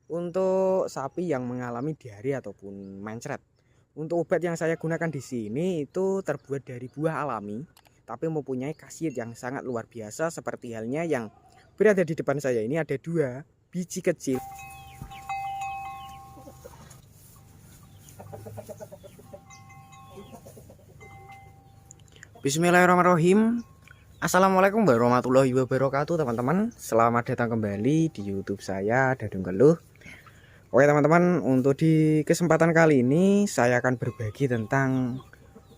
Untuk sapi yang mengalami diare ataupun mencret, untuk obat yang saya gunakan di sini itu terbuat dari buah alami, tapi mempunyai khasiat yang sangat luar biasa seperti halnya yang berada di depan saya ini ada 2 biji kecil. Bismillahirrahmanirrahim. Assalamualaikum warahmatullahi wabarakatuh teman-teman. Selamat datang kembali di YouTube saya, Dadung Keluh. Oke teman-teman, untuk di kesempatan kali ini saya akan berbagi tentang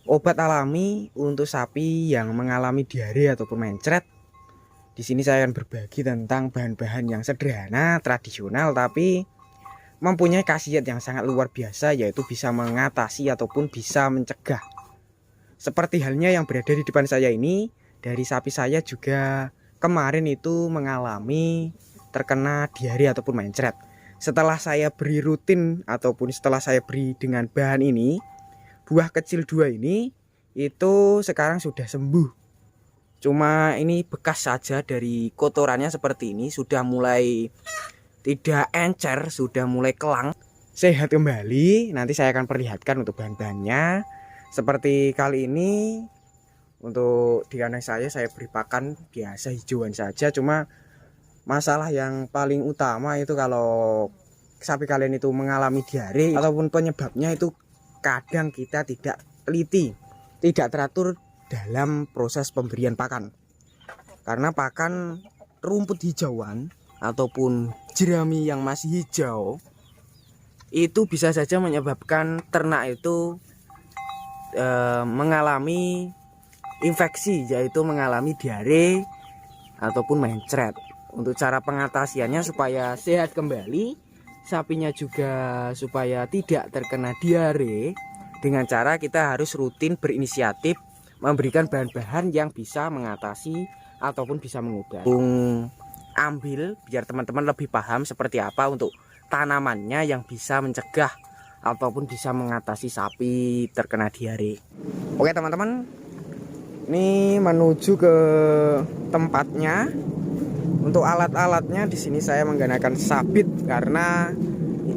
obat alami untuk sapi yang mengalami diare ataupun mencret. Di sini saya akan berbagi tentang bahan-bahan yang sederhana, tradisional, tapi mempunyai khasiat yang sangat luar biasa, yaitu bisa mengatasi ataupun bisa mencegah. Seperti halnya yang berada di depan saya ini, dari sapi saya juga kemarin itu mengalami terkena diare ataupun mencret. Setelah saya beri rutin ataupun setelah saya beri dengan bahan ini, buah kecil 2 ini itu sekarang sudah sembuh. Cuma ini bekas saja dari kotorannya seperti ini, sudah mulai tidak encer, sudah mulai kelang, sehat kembali. Nanti saya akan perlihatkan untuk bahan-bahannya. Seperti kali ini untuk di kandang saya beri pakan biasa hijauan saja. Cuma masalah yang paling utama itu kalau sapi kalian itu mengalami diare ataupun penyebabnya itu kadang kita tidak teliti, tidak teratur dalam proses pemberian pakan. Karena pakan rumput hijauan ataupun jerami yang masih hijau itu bisa saja menyebabkan ternak itu mengalami infeksi, yaitu mengalami diare ataupun mencret. Untuk cara pengatasiannya supaya sehat kembali, sapinya juga supaya tidak terkena diare, dengan cara kita harus rutin berinisiatif memberikan bahan-bahan yang bisa mengatasi ataupun bisa mengobati. Ambil biar teman-teman lebih paham seperti apa untuk tanamannya yang bisa mencegah ataupun bisa mengatasi sapi terkena diare. Oke teman-teman, ini menuju ke tempatnya. Untuk alat-alatnya di sini saya menggunakan sabit karena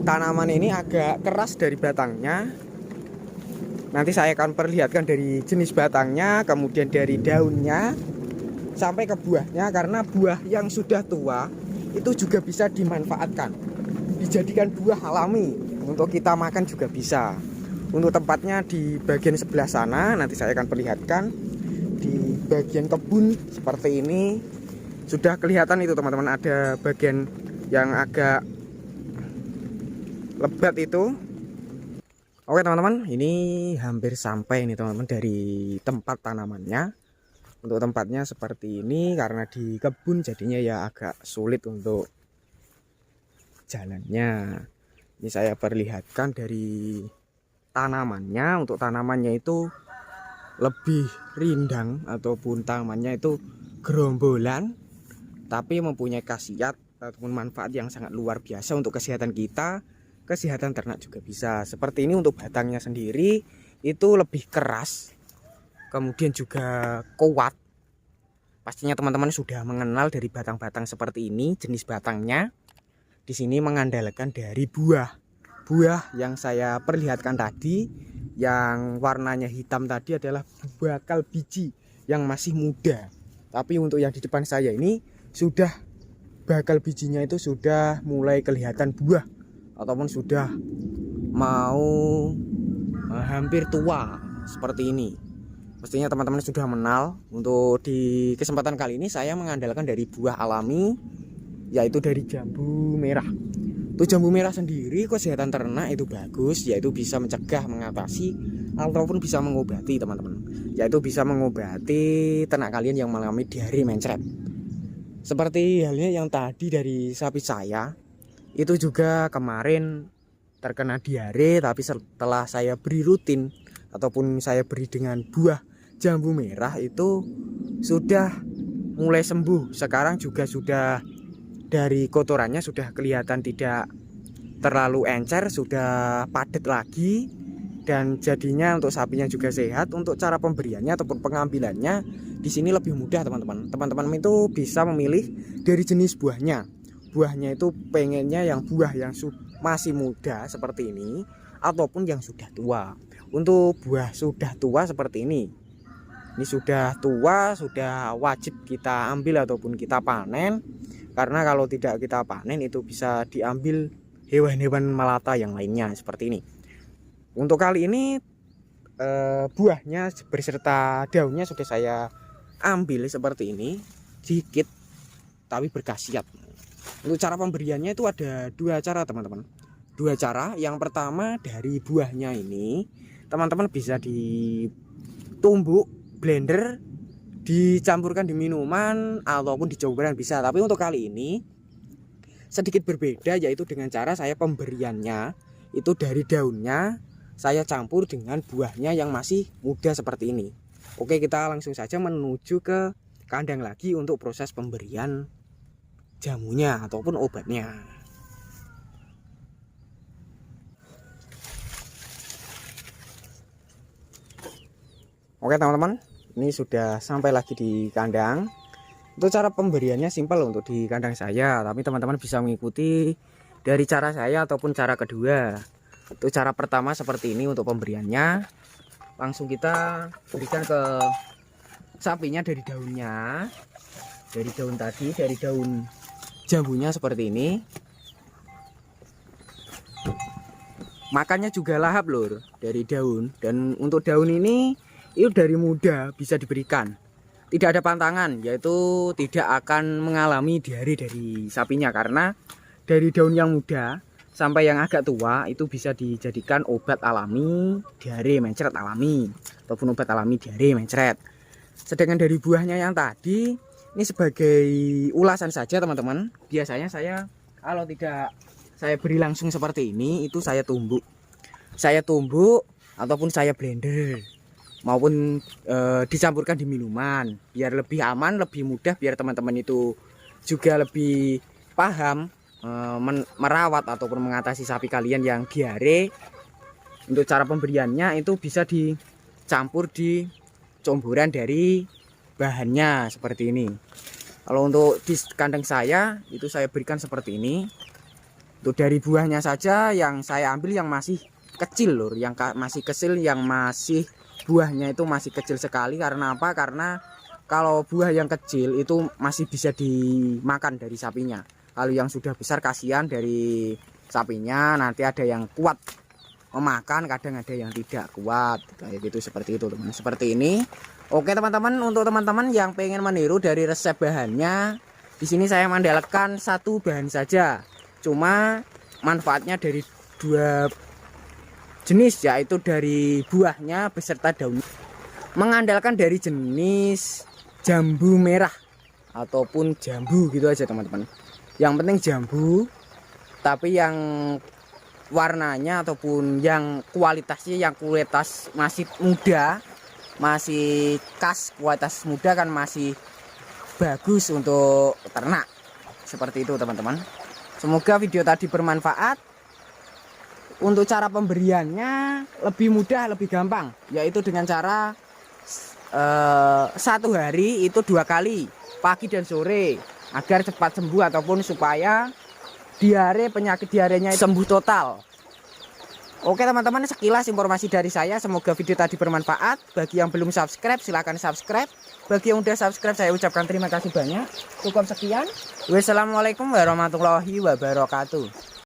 tanaman ini agak keras dari batangnya. Nanti saya akan perlihatkan dari jenis batangnya, kemudian dari daunnya sampai ke buahnya, karena buah yang sudah tua itu juga bisa dimanfaatkan, dijadikan buah alami. Untuk kita makan juga bisa. Untuk tempatnya di bagian sebelah sana, nanti saya akan perlihatkan. Di bagian kebun seperti ini sudah kelihatan itu teman-teman, ada bagian yang agak lebat itu. Oke teman-teman, ini hampir sampai ini teman-teman dari tempat tanamannya. Untuk tempatnya seperti ini, karena di kebun jadinya ya agak sulit untuk jalannya. Ini saya perlihatkan dari tanamannya. Untuk tanamannya itu lebih rindang ataupun tanamannya itu gerombolan, tapi mempunyai khasiat ataupun manfaat yang sangat luar biasa untuk kesehatan kita, kesehatan ternak juga bisa. Seperti ini untuk batangnya sendiri itu lebih keras, kemudian juga kuat. Pastinya teman-teman sudah mengenal dari batang-batang seperti ini, jenis batangnya. Di sini mengandalkan dari buah yang saya perlihatkan tadi, yang warnanya hitam tadi adalah bakal biji yang masih muda. Tapi untuk yang di depan saya ini sudah bakal bijinya itu sudah mulai kelihatan buah ataupun sudah mau hampir tua seperti ini. Pastinya teman-teman sudah mengenal. Untuk di kesempatan kali ini saya mengandalkan dari buah alami, yaitu dari jambu merah. Untuk jambu merah sendiri kesehatan ternak itu bagus, yaitu bisa mencegah, mengatasi ataupun bisa mengobati teman-teman, yaitu bisa mengobati ternak kalian yang mengalami diare mencret. Seperti halnya yang tadi dari sapi saya, itu juga kemarin terkena diare, tapi setelah saya beri rutin ataupun saya beri dengan buah jambu merah itu sudah mulai sembuh. Sekarang juga sudah dari kotorannya sudah kelihatan tidak terlalu encer, sudah padat lagi, dan jadinya untuk sapinya juga sehat. Untuk cara pemberiannya ataupun pengambilannya di sini lebih mudah teman-teman. Teman-teman itu bisa memilih dari jenis buahnya. buahnya itu pengennya yang buah yang masih muda seperti ini ataupun yang sudah tua. Untuk buah sudah tua seperti ini sudah tua, sudah wajib kita ambil ataupun kita panen, karena kalau tidak kita panen itu bisa diambil hewan-hewan melata yang lainnya seperti ini. Untuk kali ini buahnya beserta daunnya sudah saya ambil seperti ini, sedikit tapi berkhasiat. Untuk cara pemberiannya itu ada dua cara teman-teman, dua cara. Yang pertama dari buahnya ini teman-teman bisa ditumbuk blender, dicampurkan di minuman ataupun di campuran bisa. Tapi untuk kali ini sedikit berbeda, yaitu dengan cara saya pemberiannya itu dari daunnya saya campur dengan buahnya yang masih muda seperti ini. Oke, kita langsung saja menuju ke kandang lagi untuk proses pemberian jamunya ataupun obatnya. Oke teman-teman, ini sudah sampai lagi di kandang. Untuk cara pemberiannya simpel untuk di kandang saya, tapi teman-teman bisa mengikuti dari cara saya ataupun cara kedua. Itu cara pertama seperti ini untuk pemberiannya. Langsung kita berikan ke sapinya dari daunnya, dari daun tadi, dari daun jambunya seperti ini. Makannya juga lahap lur, dari daun. Dan untuk daun ini itu dari muda bisa diberikan, tidak ada pantangan, yaitu tidak akan mengalami diare dari sapinya, karena dari daun yang muda sampai yang agak tua itu bisa dijadikan obat alami diare mencret alami ataupun obat alami diare mencret. Sedangkan dari buahnya yang tadi ini sebagai ulasan saja teman-teman. Biasanya saya kalau tidak saya beri langsung seperti ini, itu saya tumbuk ataupun saya blender maupun dicampurkan di minuman biar lebih aman, lebih mudah, biar teman-teman itu juga lebih paham merawat ataupun mengatasi sapi kalian yang diare. Untuk cara pemberiannya itu bisa dicampur di comboran dari bahannya seperti ini. Kalau untuk di kandang saya itu saya berikan seperti ini. Untuk dari buahnya saja yang saya ambil yang masih kecil lur, yang masih kecil, yang masih buahnya itu masih kecil sekali. Karena apa? Karena kalau buah yang kecil itu masih bisa dimakan dari sapinya. Kalau yang sudah besar kasihan dari sapinya, nanti ada yang kuat memakan, kadang ada yang tidak kuat kayak gitu, seperti itu teman, seperti ini. Oke teman-teman, untuk teman-teman yang pengen meniru dari resep bahannya, di sini saya mengandalkan satu bahan saja, cuma manfaatnya dari dua jenis, yaitu dari buahnya beserta daun. Mengandalkan dari jenis jambu merah ataupun jambu gitu aja teman-teman. Yang penting jambu, tapi yang warnanya ataupun yang kualitasnya, yang kualitas masih muda, masih khas, kualitas muda kan masih bagus untuk ternak. Seperti itu teman-teman. Semoga video tadi bermanfaat. Untuk cara pemberiannya lebih mudah, lebih gampang, yaitu dengan cara satu hari itu 2 kali, pagi dan sore, agar cepat sembuh ataupun supaya penyakit diarenya sembuh total. Oke teman-teman, sekilas informasi dari saya. Semoga video tadi bermanfaat. Bagi yang belum subscribe silahkan subscribe. Bagi yang udah subscribe saya ucapkan terima kasih banyak. Cukup sekian. Wassalamualaikum warahmatullahi wabarakatuh.